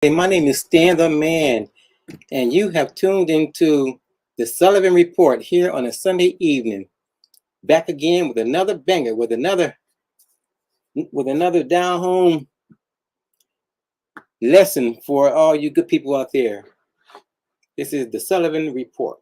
Hey, my name is Stan the Man, and you have tuned into the Sullivan Report here on a Sunday evening. Back again with another banger, with another down home lesson for all you good people out there. This is the Sullivan Report.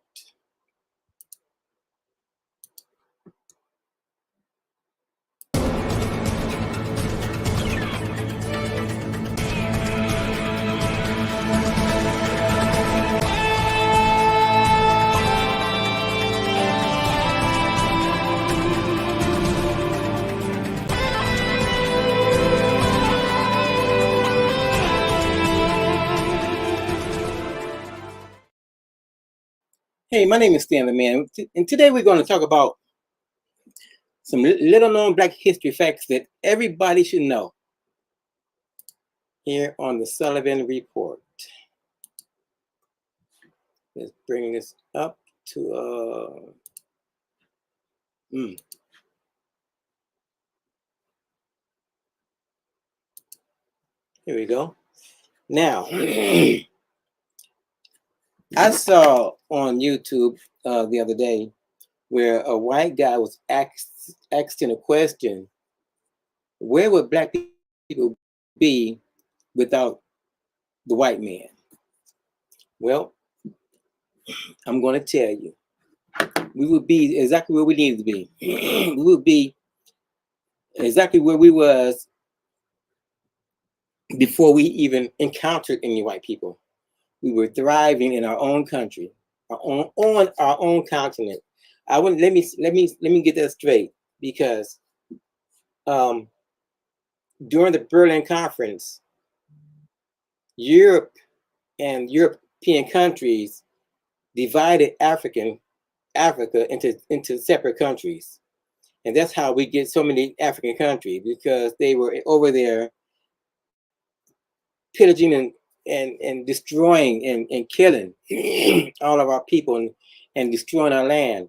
Hey, my name is Stan the Man, and today we're going to talk about some little known Black history facts that everybody should know here on the Sullivan Report. Let's bring this up to here we go. Now, I saw on YouTube the other day where a white guy was asking a question: where would Black people be without the white man? Well, I'm going to tell you, we would be exactly where we needed to be. We would be exactly where we was before we even encountered any white people. We were thriving in our own country, on our own continent. Let me get that straight, because during the Berlin Conference, Europe and European countries divided Africa into separate countries, and that's how we get so many African countries, because they were over there pillaging and destroying and killing all of our people and destroying our land.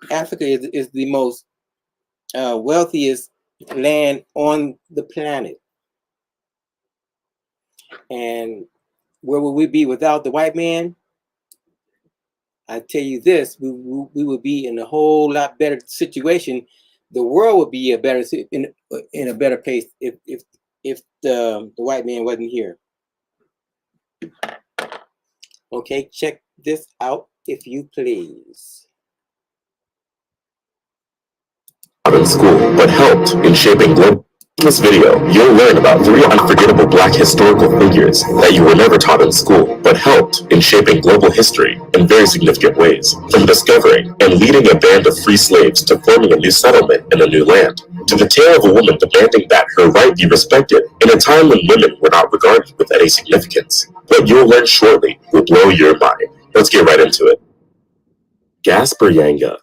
Africa is the most wealthiest land on the planet. And where would we be without the white man? I tell you this, we would be in a whole lot better situation. The world would be in a better place if the white man wasn't here. Okay, check this out, if you please. In school, but helped in shaping global. In this video, you'll learn about 3 unforgettable Black historical figures that you were never taught in school, but helped in shaping global history in very significant ways, from discovering and leading a band of free slaves to forming a new settlement in a new land, to the tale of a woman demanding that her right be respected in a time when women were not regarded with any significance. What you'll learn shortly will blow your mind. Let's get right into it. Gaspar Yanga.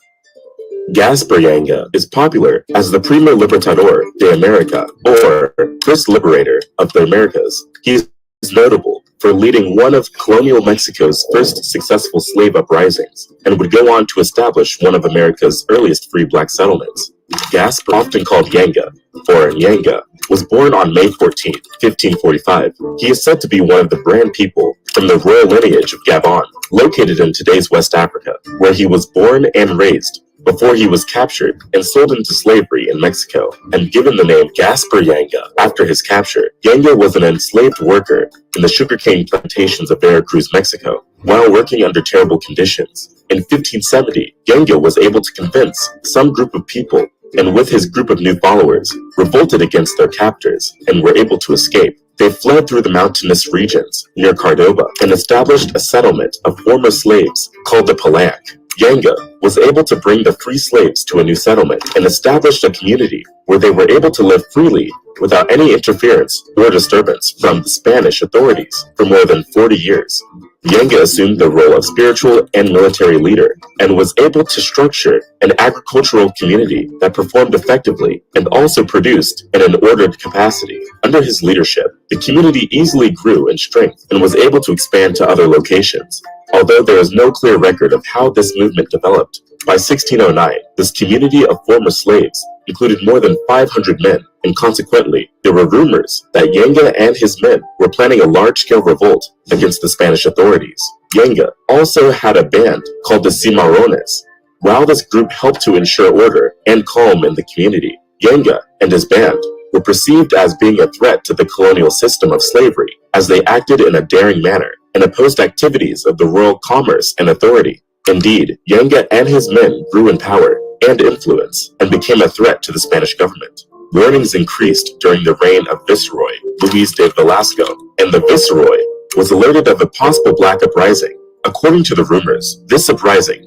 Gaspar Yanga is popular as the Primer Libertador de America, or First Liberator of the Americas. He is notable for leading one of colonial Mexico's first successful slave uprisings, and would go on to establish one of America's earliest free Black settlements. Gaspar, often called Yanga, or Yanga, was born on May 14, 1545. He is said to be one of the Brand people from the royal lineage of Gabon, located in today's West Africa, where he was born and raised before he was captured and sold into slavery in Mexico, and given the name Gaspar Yanga after his capture. Yanga was an enslaved worker in the sugarcane plantations of Veracruz, Mexico. While working under terrible conditions, in 1570, Yanga was able to convince some group of people, and with his group of new followers, revolted against their captors and were able to escape. They fled through the mountainous regions near Cordoba and established a settlement of former slaves called the Palanque. Yanga was able to bring the free slaves to a new settlement and established a community where they were able to live freely without any interference or disturbance from the Spanish authorities for more than 40 years. Yanga assumed the role of spiritual and military leader and was able to structure an agricultural community that performed effectively and also produced in an ordered capacity. Under his leadership, the community easily grew in strength and was able to expand to other locations. although there is no clear record of how this movement developed. By 1609, this community of former slaves included more than 500 men, and consequently, there were rumors that Yanga and his men were planning a large-scale revolt against the Spanish authorities. Yanga also had a band called the Cimarrones. While this group helped to ensure order and calm in the community, Yanga and his band were perceived as being a threat to the colonial system of slavery, as they acted in a daring manner and opposed activities of the royal commerce and authority. Indeed, Yanga and his men grew in power and influence and became a threat to the Spanish government. Warnings increased during the reign of Viceroy Luis de Velasco, and the Viceroy was alerted of a possible black uprising. According to the rumors, this uprising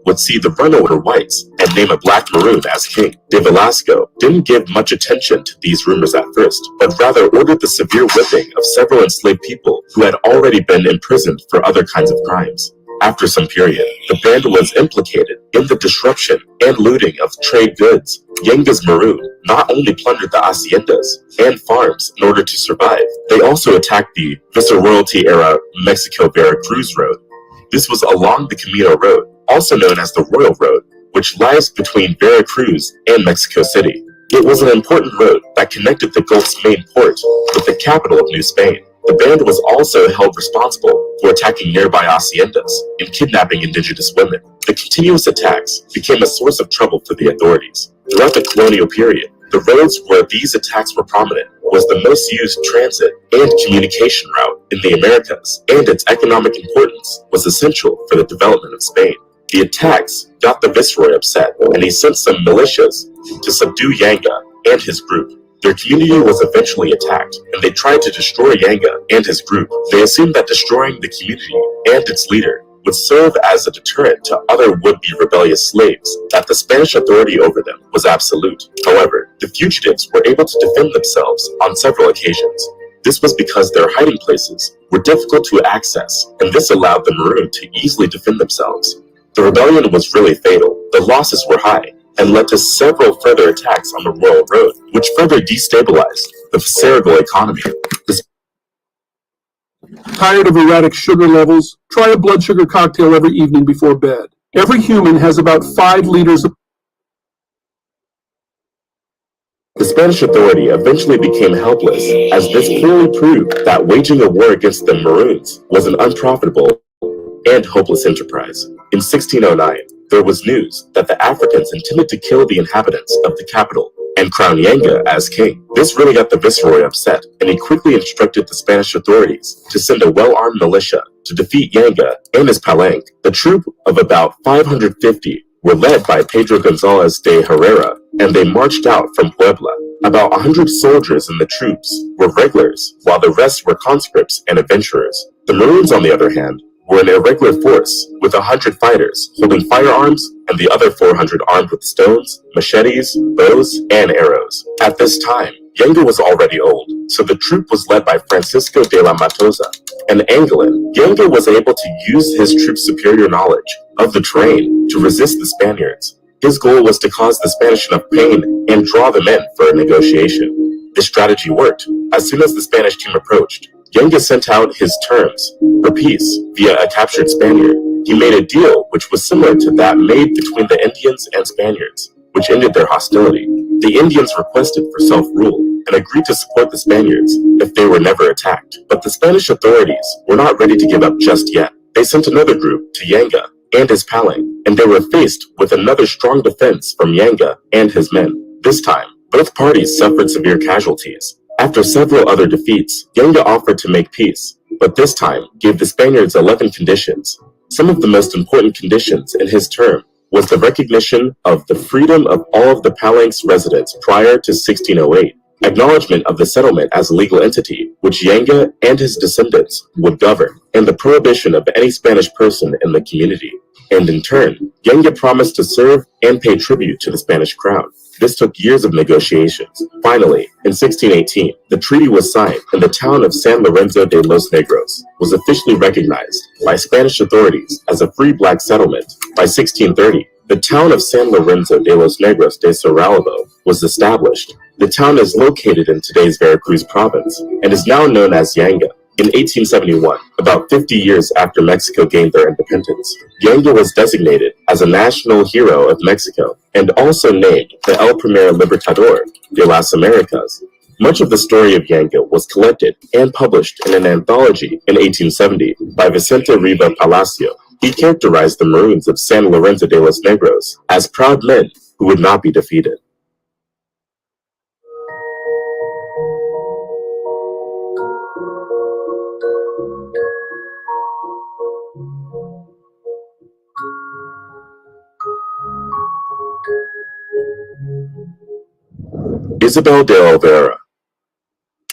would see the run over whites and name a black maroon as king. De Velasco didn't give much attention to these rumors at first, but rather ordered the severe whipping of several enslaved people who had already been imprisoned for other kinds of crimes. After some period, the band was implicated in the disruption and looting of trade goods. Yanga's maroon not only plundered the haciendas and farms in order to survive, they also attacked the Viceroyalty-era Mexico-Veracruz Road. This was along the Camino Road, also known as the Royal Road, which lies between Veracruz and Mexico City. It was an important road that connected the Gulf's main port with the capital of New Spain. The band was also held responsible for attacking nearby haciendas and kidnapping indigenous women. The continuous attacks became a source of trouble for the authorities. Throughout the colonial period, the roads where these attacks were prominent was the most used transit and communication route in the Americas, and its economic importance was essential for the development of Spain. The attacks got the Viceroy upset, and he sent some militias to subdue Yanga and his group. Their community was eventually attacked, and they tried to destroy Yanga and his group. They assumed that destroying the community and its leader would serve as a deterrent to other would-be rebellious slaves, that the Spanish authority over them was absolute. However, the fugitives were able to defend themselves on several occasions. This was because their hiding places were difficult to access, and this allowed the Maroon to easily defend themselves. The rebellion was really fatal. The losses were high, and led to several further attacks on the Royal Road, which further destabilized the Viceregal economy. Tired of erratic sugar levels? Try a blood sugar cocktail every evening before bed. Every human has about 5 liters of... The Spanish authority eventually became helpless, as this clearly proved that waging a war against the Maroons was an unprofitable and hopeless enterprise. In 1609, there was news that the Africans intended to kill the inhabitants of the capital and crown Yanga as king. This really got the Viceroy upset, and he quickly instructed the Spanish authorities to send a well-armed militia to defeat Yanga and his palanque. The troop of about 550 were led by Pedro Gonzalez de Herrera, and they marched out from Puebla. About 100 soldiers in the troops were regulars, while the rest were conscripts and adventurers. The Maroons, on the other hand, were an irregular force with 100 fighters holding firearms and the other 400 armed with stones, machetes, bows, and arrows. At this time, Yanga was already old, so the troop was led by Francisco de la Matosa, an Angolan. Yanga was able to use his troop's superior knowledge of the terrain to resist the Spaniards. His goal was to cause the Spanish enough pain and draw them in for a negotiation. This strategy worked. As soon as the Spanish team approached, Yanga sent out his terms for peace via a captured Spaniard. He made a deal which was similar to that made between the Indians and Spaniards, which ended their hostility. The Indians requested for self-rule and agreed to support the Spaniards if they were never attacked. But the Spanish authorities were not ready to give up just yet. They sent another group to Yanga and his palanque, and they were faced with another strong defense from Yanga and his men. This time, both parties suffered severe casualties. After several other defeats, Yanga offered to make peace, but this time gave the Spaniards 11 conditions. Some of the most important conditions in his term was the recognition of the freedom of all of the palanque's residents prior to 1608, acknowledgement of the settlement as a legal entity, which Yanga and his descendants would govern, and the prohibition of any Spanish person in the community. And in turn, Yanga promised to serve and pay tribute to the Spanish crown. This took years of negotiations. Finally, in 1618, the treaty was signed, and the town of San Lorenzo de los Negros was officially recognized by Spanish authorities as a free black settlement. By 1630, the town of San Lorenzo de los Negros de Soralvo was established. The town is located in today's Veracruz province and is now known as Yanga. In 1871, about 50 years after Mexico gained their independence, Yanga was designated as a national hero of Mexico and also named the El Primer Libertador de las Americas. Much of the story of Yanga was collected and published in an anthology in 1870 by Vicente Riva Palacio. He characterized the Maroons of San Lorenzo de los Negros as proud men who would not be defeated. Isabel de Olvera.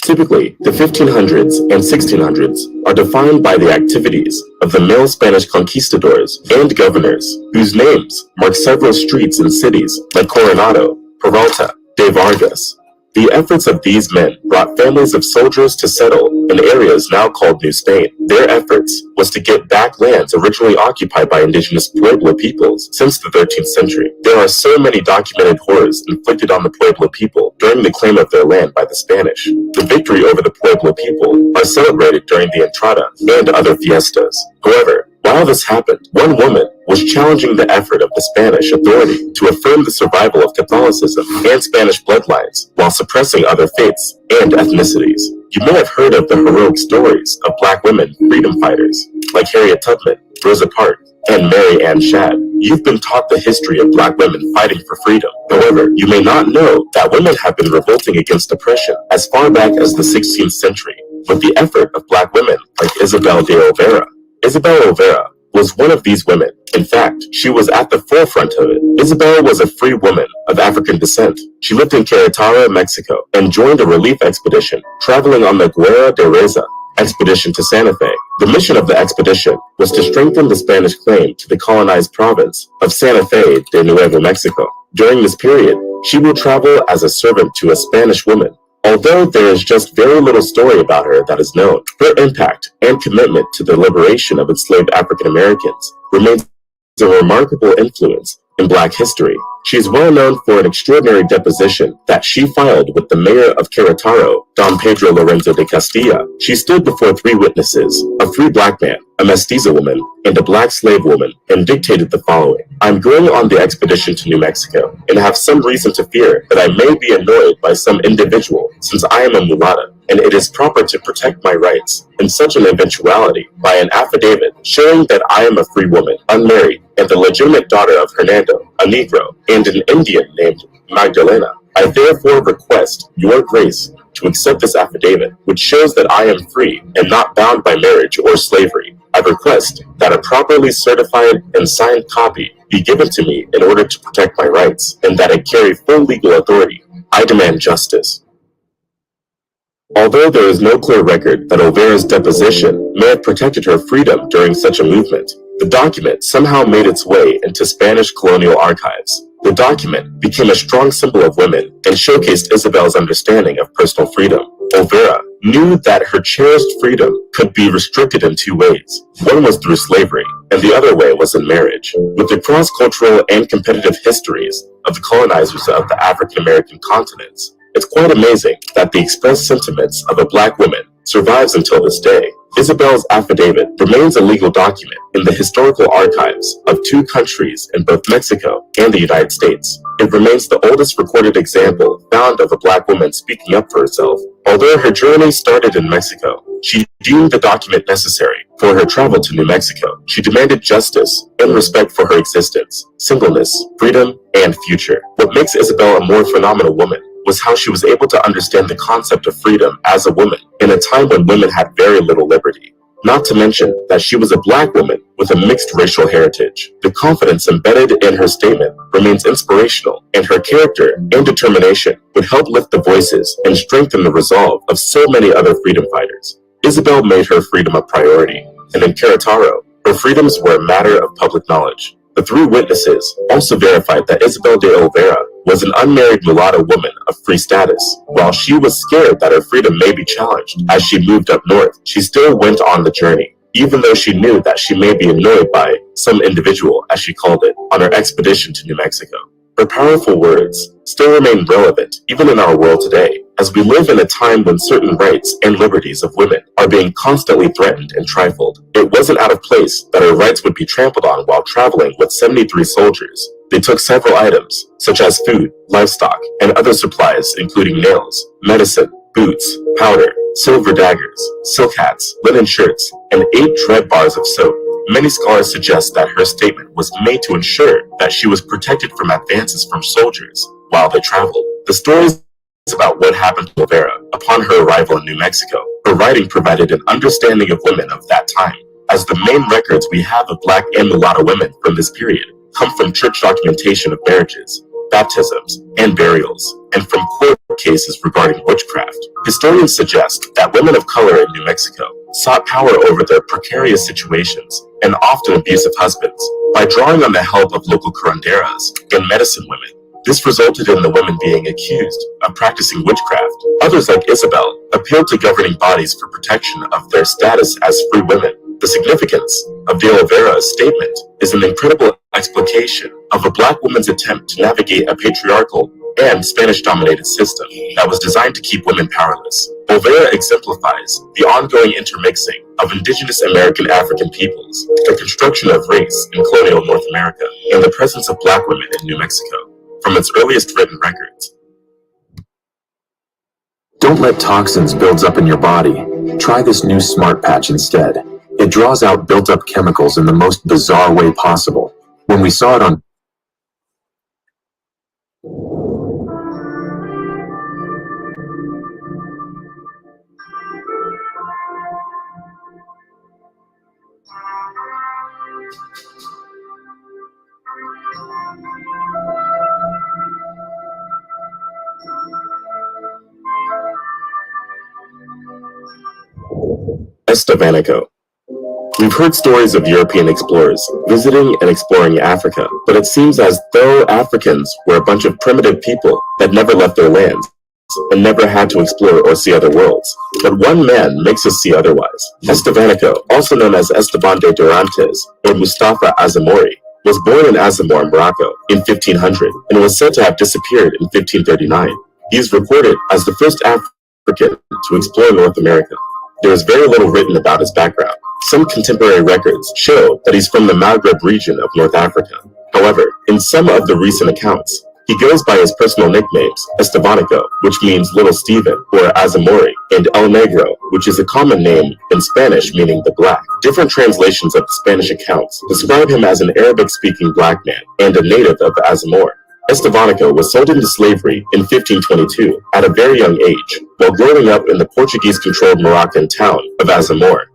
Typically, the 1500s and 1600s are defined by the activities of the male Spanish conquistadors and governors, whose names mark several streets in cities like Coronado, Peralta, de Vargas. The efforts of these men brought families of soldiers to settle in areas now called New Spain. Their efforts was to get back lands originally occupied by indigenous Pueblo peoples since the 13th century. There are so many documented horrors inflicted on the Pueblo people during the claim of their land by the Spanish. The victory over the Pueblo people are celebrated during the Entrada and other fiestas. However, while this happened, one woman was challenging the effort of the Spanish authority to affirm the survival of Catholicism and Spanish bloodlines while suppressing other faiths and ethnicities. You may have heard of the heroic stories of black women freedom fighters like Harriet Tubman, Rosa Parks, and Mary Ann Shadd. You've been taught the history of black women fighting for freedom. However, you may not know that women have been revolting against oppression as far back as the 16th century with the effort of black women like Isabel de Olvera. Isabel Olvera was one of these women. In fact, she was at the forefront of it. Isabel was a free woman of African descent. She lived in Querétaro, Mexico, and joined a relief expedition traveling on the Guerra de Reza expedition to Santa Fe. The mission of the expedition was to strengthen the Spanish claim to the colonized province of Santa Fe de Nuevo Mexico. During this period, she will travel as a servant to a Spanish woman. Although there is just very little story about her that is known, her impact and commitment to the liberation of enslaved African Americans remains a remarkable influence in Black history. She is well known for an extraordinary deposition that she filed with the mayor of Querétaro, Don Pedro Lorenzo de Castilla. She stood before 3 witnesses, a free black man, a mestiza woman, and a black slave woman, and dictated the following. I'm going on the expedition to New Mexico, and have some reason to fear that I may be annoyed by some individual, since I am a mulatta, and it is proper to protect my rights in such an eventuality by an affidavit showing that I am a free woman, unmarried, and the legitimate daughter of Hernando, a Negro, and an Indian named Magdalena. I therefore request your grace to accept this affidavit, which shows that I am free and not bound by marriage or slavery. I request that a properly certified and signed copy be given to me in order to protect my rights, and that it carry full legal authority. I demand justice. Although there is no clear record that Olvera's deposition may have protected her freedom during such a movement, the document somehow made its way into Spanish colonial archives. The document became a strong symbol of women and showcased Isabel's understanding of personal freedom. Olvera knew that her cherished freedom could be restricted in 2 ways. One was through slavery, and the other way was in marriage. With the cross-cultural and competitive histories of the colonizers of the African American continents, it's quite amazing that the expressed sentiments of a black woman survives until this day. Isabel's affidavit remains a legal document in the historical archives of 2 countries in both Mexico and the United States. It remains the oldest recorded example found of a black woman speaking up for herself. Although her journey started in Mexico, she deemed the document necessary for her travel to New Mexico. She demanded justice and respect for her existence, singleness, freedom, and future. What makes Isabel a more phenomenal woman was how she was able to understand the concept of freedom as a woman in a time when women had very little liberty. Not to mention that she was a black woman with a mixed racial heritage. The confidence embedded in her statement remains inspirational, and her character and determination would help lift the voices and strengthen the resolve of so many other freedom fighters. Isabel made her freedom a priority, and in Querétaro, her freedoms were a matter of public knowledge. The 3 witnesses also verified that Isabel de Olvera was an unmarried mulatto woman of free status. While she was scared that her freedom may be challenged as she moved up north, she still went on the journey, even though she knew that she may be annoyed by some individual, as she called it, on her expedition to New Mexico. Her powerful words still remain relevant even in our world today, as we live in a time when certain rights and liberties of women are are being constantly threatened and trifled. It wasn't out of place that our rights would be trampled on while traveling with 73 soldiers. They took several items, such as food, livestock, and other supplies including nails, medicine, boots, powder, silver daggers, silk hats, linen shirts, and 8 dread bars of soap. Many scholars suggest that her statement was made to ensure that she was protected from advances from soldiers while they traveled. The stories about what happened to Olvera upon her arrival in New Mexico. Her writing provided an understanding of women of that time, as the main records we have of Black and mulatto women from this period come from church documentation of marriages, baptisms, and burials, and from court cases regarding witchcraft. Historians suggest that women of color in New Mexico sought power over their precarious situations and often abusive husbands by drawing on the help of local curanderas and medicine women. This resulted in the women being accused of practicing witchcraft. Others, like Isabel, appealed to governing bodies for protection of their status as free women. The significance of de Olvera's statement is an incredible explication of a Black woman's attempt to navigate a patriarchal and Spanish-dominated system that was designed to keep women powerless. Olvera exemplifies the ongoing intermixing of indigenous American African peoples, the construction of race in colonial North America, and the presence of Black women in New Mexico from its earliest written records. Don't let toxins build up in your body. Try this new Smart Patch instead. It draws out built-up chemicals in the most bizarre way possible. When we saw it on Estevanico. We've heard stories of European explorers visiting and exploring Africa, but it seems as though Africans were a bunch of primitive people that never left their lands and never had to explore or see other worlds. But one man makes us see otherwise. Estevanico, also known as Esteban de Durantes or Mustafa Azamori, was born in Azamor, Morocco in 1500 and was said to have disappeared in 1539. He is recorded as the first African to explore North America. There is very little written about his background. Some contemporary records show that he's from the Maghreb region of North Africa. However, in some of the recent accounts, he goes by his personal nicknames, Estevanico, which means Little Stephen, or Azamori, and El Negro, which is a common name in Spanish meaning the Black. Different translations of the Spanish accounts describe him as an Arabic-speaking Black man and a native of Azamor. Estevanico was sold into slavery in 1522 at a very young age, while growing up in the Portuguese-controlled Moroccan town of Azamor,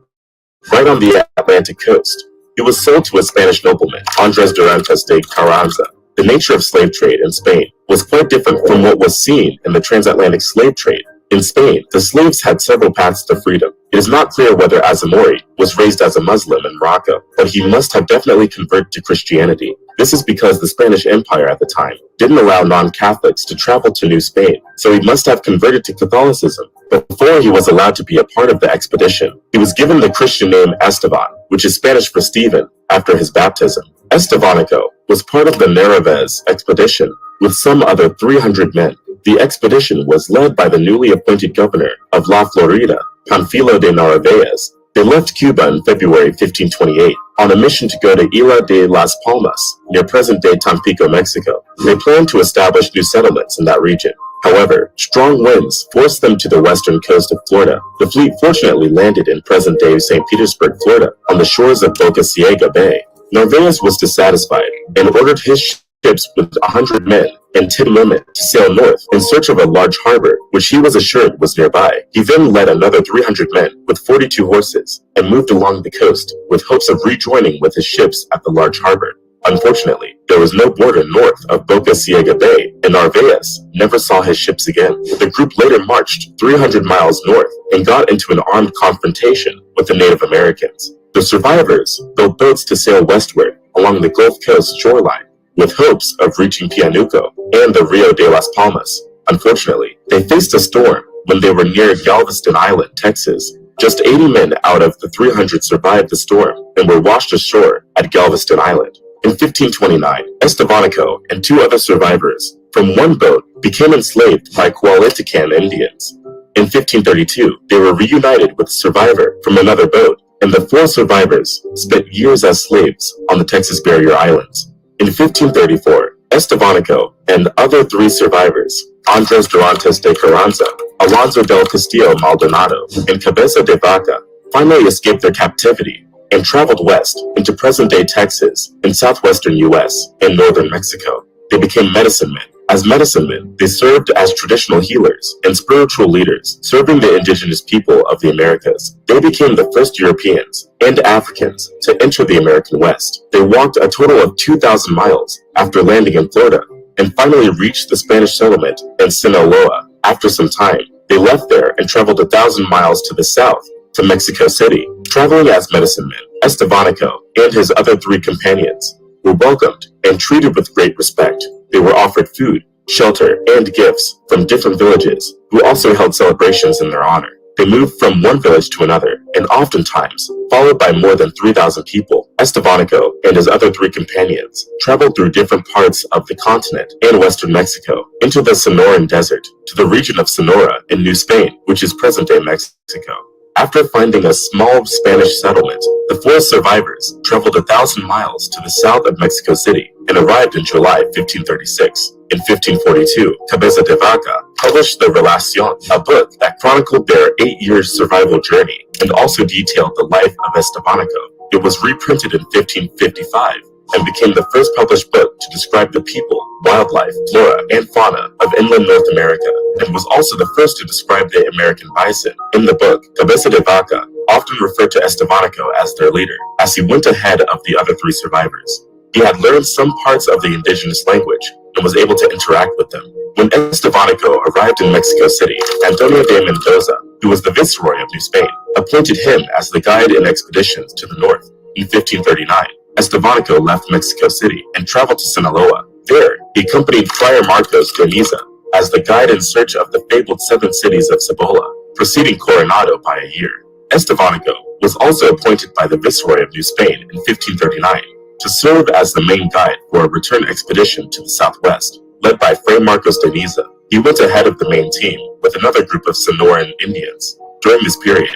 right on the Atlantic coast. He was sold to a Spanish nobleman, Andres Durantes de Carranza. The nature of slave trade in Spain was quite different from what was seen in the transatlantic slave trade. In Spain, the slaves had several paths to freedom. It is not clear whether Azamori was raised as a Muslim in Morocco, but he must have definitely converted to Christianity. This is because the Spanish Empire at the time didn't allow non-Catholics to travel to New Spain, so he must have converted to Catholicism before he was allowed to be a part of the expedition. He was given the Christian name Esteban, which is Spanish for Stephen, after his baptism. Estevanico was part of the Narvaez expedition with some other 300 men. The expedition was led by the newly appointed governor of La Florida, Panfilo de Narvaez. They left Cuba in February 1528 on a mission to go to Isla de las Palmas, near present-day Tampico, Mexico. They planned to establish new settlements in that region. However, strong winds forced them to the western coast of Florida. The fleet fortunately landed in present-day St. Petersburg, Florida, on the shores of Boca Ciega Bay. Narvaez was dissatisfied and ordered his ships with 100 men and 10 women to sail north in search of a large harbor, which he was assured was nearby. He then led another 300 men with 42 horses and moved along the coast with hopes of rejoining with his ships at the large harbor. Unfortunately, there was no border north of Boca Ciega Bay, and Narvaez never saw his ships again. The group later marched 300 miles north and got into an armed confrontation with the Native Americans. The survivors built boats to sail westward along the Gulf Coast shoreline with hopes of reaching Pianuco and the Rio de las Palmas. Unfortunately, they faced a storm when they were near Galveston Island, Texas. Just 80 men out of the 300 survived the storm and were washed ashore at Galveston Island. In 1529, Estevanico and 2 other survivors from one boat became enslaved by Coahuiltecan Indians. In 1532, they were reunited with a survivor from another boat, and the 4 survivors spent years as slaves on the Texas Barrier Islands. In 1534, Estevanico and other 3 survivors, Andres Durantes de Carranza, Alonso del Castillo Maldonado, and Cabeza de Vaca, finally escaped their captivity and traveled west into present-day Texas in southwestern U.S. and northern Mexico. They became medicine men. As medicine men, they served as traditional healers and spiritual leaders, serving the indigenous people of the Americas. They became the first Europeans and Africans to enter the American West. They walked a total of 2,000 miles after landing in Florida, and finally reached the Spanish settlement in Sinaloa. After some time, they left there and traveled 1,000 miles to the south to Mexico City. Traveling as medicine men, Estevanico and his other 3 companions were welcomed and treated with great respect. They were offered food, shelter, and gifts from different villages, who also held celebrations in their honor. They moved from one village to another, and oftentimes followed by more than 3,000 people. Estevanico and his other 3 companions traveled through different parts of the continent and western Mexico, into the Sonoran Desert, to the region of Sonora in New Spain, which is present-day Mexico. After finding a small Spanish settlement, the 4 survivors traveled 1,000 miles to the south of Mexico City and arrived in July 1536. In 1542, Cabeza de Vaca published the Relación, a book that chronicled their 8-year survival journey and also detailed the life of Estevanico. It was reprinted in 1555 and became the first published book to describe the people, wildlife, flora, and fauna of inland North America, and was also the first to describe the American bison. In the book, Cabeza de Vaca often referred to Estevanico as their leader, as he went ahead of the other 3 survivors. He had learned some parts of the indigenous language and was able to interact with them. When Estevanico arrived in Mexico City, Antonio de Mendoza, who was the viceroy of New Spain, appointed him as the guide in expeditions to the north. In 1539, Estevanico left Mexico City and traveled to Sinaloa. There, he accompanied Friar Marcos de Niza as the guide in search of the fabled 7 cities of Cibola, preceding Coronado by a year. Estevanico was also appointed by the viceroy of New Spain in 1539 to serve as the main guide for a return expedition to the southwest, led by Fray Marcos de Niza. He went ahead of the main team with another group of Sonoran Indians. During this period,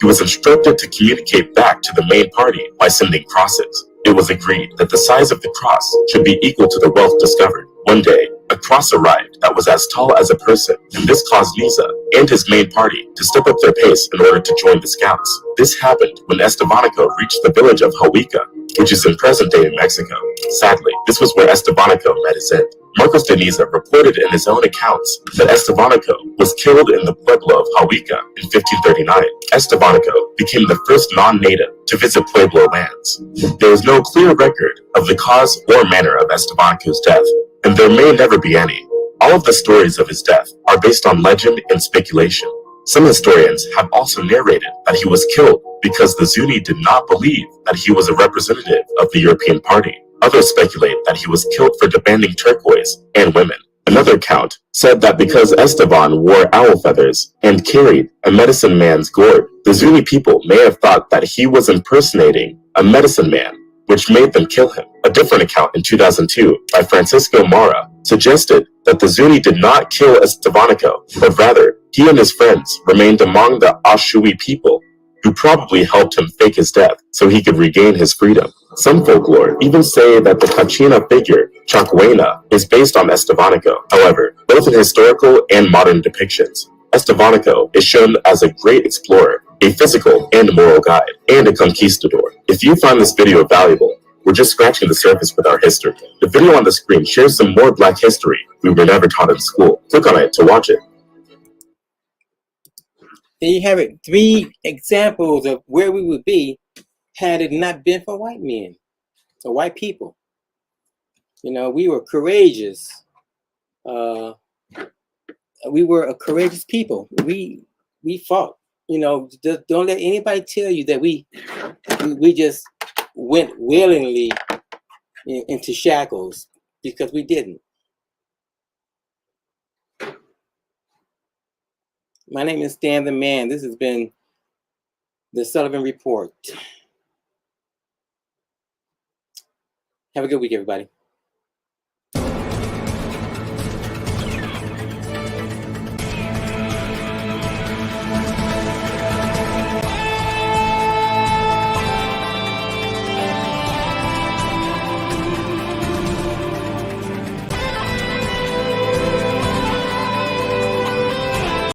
he was instructed to communicate back to the main party by sending crosses. It was agreed that the size of the cross should be equal to the wealth discovered. One day, a cross arrived that was as tall as a person, and this caused Niza and his main party to step up their pace in order to join the scouts. This happened when Estevanico reached the village of Huahuica, which is in present-day Mexico. Sadly, this was where Estevanico met his end. Marcos de Niza reported in his own accounts that Estevanico was killed in the Pueblo of Huahuica in 1539. Estevanico became the first non-native to visit Pueblo lands. There is no clear record of the cause or manner of Estevanico's death, and there may never be any. All of the stories of his death are based on legend and speculation. Some historians have also narrated that he was killed because the Zuni did not believe that he was a representative of the European party. Others speculate that he was killed for demanding turquoise and women. Another account said that because Esteban wore owl feathers and carried a medicine man's gourd, the Zuni people may have thought that he was impersonating a medicine man, which made them kill him. A different account in 2002 by Francisco Mara suggested that the Zuni did not kill Estevanico, but rather he and his friends remained among the Ashui people, who probably helped him fake his death so he could regain his freedom. Some folklore even say that the Kachina figure, Chacuena, is based on Estevanico. However, both in historical and modern depictions, Estevanico is shown as a great explorer, a physical and moral guide, and a conquistador. If you find this video valuable, we're just scratching the surface with our history. The video on the screen shares some more Black history we were never taught in school. Click on it to watch it. There you have it. 3 examples of where we would be had it not been for white men or white people. You know, we were courageous. We were a courageous people. We fought. You know, don't let anybody tell you that we just went willingly into shackles, because we didn't. My name is Stan the Man. This has been the Sullivan Report. Have a good week, everybody.